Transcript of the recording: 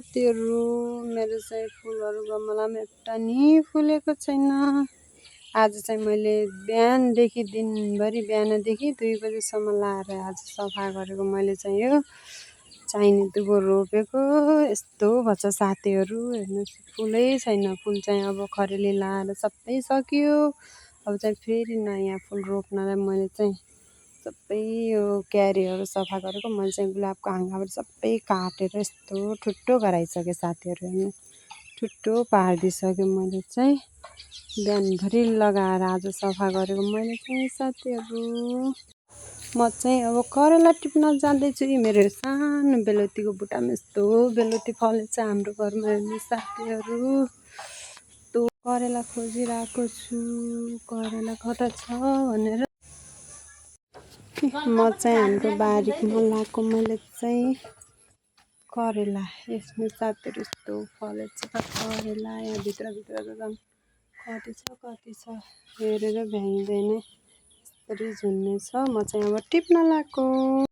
साथीहरू मेरो चाहिँ फुलहरू गमलामा एउटा नि फुलेको छैन। आज चाहिँ मैले बिहानदेखि दिनभरि बिहानदेखि 2 बजेसम्म लाएर आज सफा गरेको मैले चाहिँ यो चाहिने दुबो रोपेको। यस्तो भएछ साथीहरू हेर्नुहोस् फुलै छैन। फुल चाहिँ अब खरेली लाएर सबै सकियो। अब चाहिँ फेरि नयाँ फुल रोप्नलाई मैले चाहिँ सबै यो क्यारीहरू सफा गरेको। मैले चाहिँ गुलाबको हाँगाबाट सबै काटेर यस्तो ठुट्टो गराइसकेँ साथीहरू। हेर्नु ठुट्टो पारिदिइसकेँ मैले चाहिँ बिहानभरि लगाएर आज सफा गरेको मैले चाहिँ साथीहरू। म चाहिँ अब करेला टिप्न जाँदैछु। मेरो सानो बेलुतीको बुट्टामा यस्तो बेलुती फलेछ हाम्रो घरमा। हेर्नु साथीहरू यस्तो करेला खोजिरहेको छु करेला कता छ भनेर। म चाहिँ हाम्रो बारीमा लगाएको मैले चाहिँ करेला यसमा साथीहरू यस्तो फलेछ करेला। यहाँ भित्रभित्र त झन् कति छ हेरेर भ्याइँदैन। यसरी झुन्ने छ। म चाहिँ अब टिप्न लगाएको।